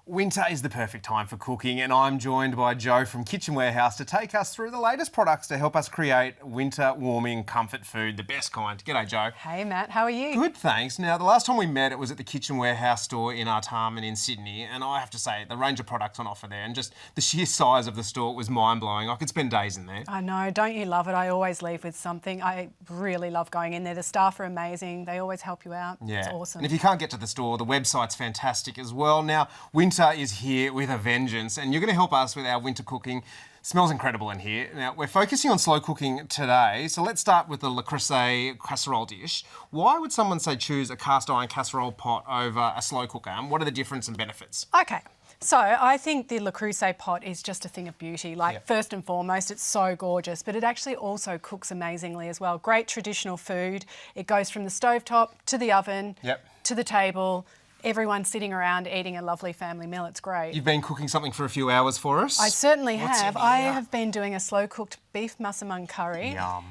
Winter is the perfect time for cooking, and I'm joined by Jo from Kitchen Warehouse to take us through the latest products to help us create winter warming comfort food, the best kind. G'day, Jo. Hey, Matt. How are you? Good, thanks. Now, the last time we met, it was at the Kitchen Warehouse store in Artarmon in Sydney, and I have to say, the range of products on offer there and just the sheer size of the store was mind-blowing. I could spend days in there. I know. Don't you love it? I always leave with something. I really love going in there. The staff are amazing. They always help you out. Yeah. It's awesome. And if you can't get to the store, the website's fantastic as well. Now, winter is here with a vengeance, and you're going to help us with our winter cooking. Smells incredible in here. Now, we're focusing on slow cooking today, so let's start with the Le Creuset casserole dish. Why would someone, say, choose a cast iron casserole pot over a slow cooker, and what are the difference and benefits? Okay. So I think the Le Creuset pot is just a thing of beauty. First and foremost, it's so gorgeous, but it actually also cooks amazingly as well. Great traditional food. It goes from the stovetop to the oven, to the table. Everyone's sitting around eating a lovely family meal. It's great. You've been cooking something for a few hours for us. I certainly have. I have been doing a slow-cooked beef massaman curry. Yum.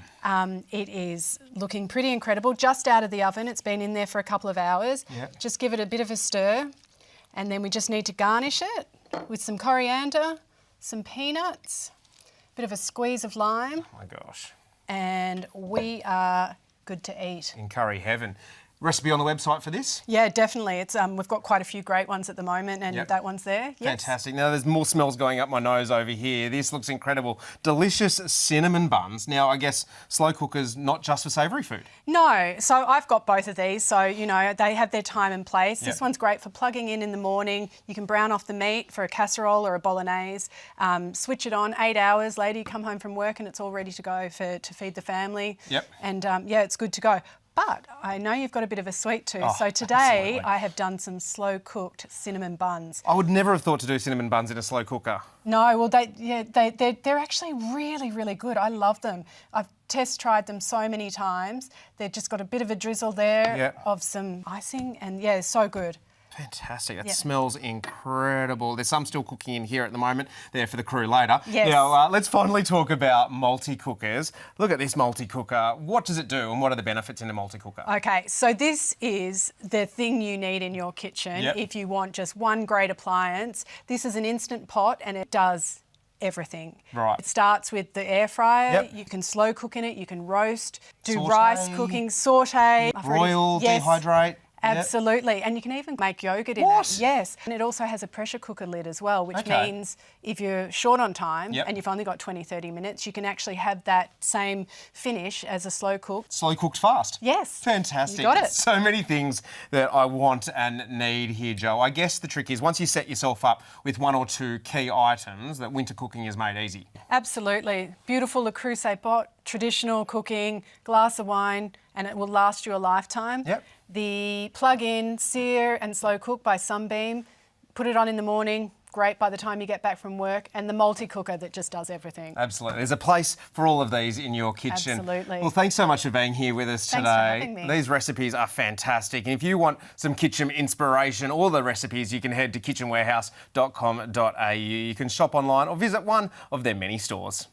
It is looking pretty incredible. Just out of the oven. It's been in there for a couple of hours. Yep. Just give it a bit of a stir. And then we just need to garnish it with some coriander, some peanuts, a bit of a squeeze of lime. Oh my gosh. And we are good to eat. In curry heaven. Recipe on the website for this? Yeah, definitely. It's we've got quite a few great ones at the moment, and that one's there. Yes. Fantastic. Now, there's more smells going up my nose over here. This looks incredible. Delicious cinnamon buns. Now, I guess slow cookers, not just for savoury food. No. So I've got both of these. So, you know, they have their time and place. This one's great for plugging in the morning. You can brown off the meat for a casserole or a bolognese. Switch it on, 8 hours later, you come home from work and it's all ready to go to feed the family. Yep. And, it's good to go. But I know you've got a bit of a sweet tooth, so today absolutely. I have done some slow-cooked cinnamon buns. I would never have thought to do cinnamon buns in a slow cooker. No, well, they're actually really, really good. I love them. I've test tried them so many times. They've just got a bit of a drizzle there of some icing, and so good. Fantastic. That smells incredible. There's some still cooking in here at the moment. There for the crew later. Yes. Now, let's finally talk about multi-cookers. Look at this multi-cooker. What does it do and what are the benefits in a multi-cooker? Okay, so this is the thing you need in your kitchen if you want just one great appliance. This is an instant pot and it does everything. Right. It starts with the air fryer. You can slow cook in it. You can roast, do Saute. Rice cooking, saute. Broil, dehydrate. Absolutely, and you can even make yogurt in it. Yes, and it also has a pressure cooker lid as well, which means if you're short on time and you've only got 20-30 minutes, you can actually have that same finish as a slow cook. Slow cooked fast. Yes. Fantastic. You got it. So many things that I want and need here, Jo. I guess the trick is once you set yourself up with one or two key items, that winter cooking is made easy. Absolutely. Beautiful Le Creuset pot, traditional cooking, glass of wine, and it will last you a lifetime. Yep. The plug-in, sear and slow cook by Sunbeam, put it on in the morning, great by the time you get back from work, and the multi-cooker that just does everything. Absolutely. There's a place for all of these in your kitchen. Absolutely. Well, thanks so much for being here with us today. Thanks for having me. These recipes are fantastic. And if you want some kitchen inspiration, all the recipes, you can head to kitchenwarehouse.com.au. You can shop online or visit one of their many stores.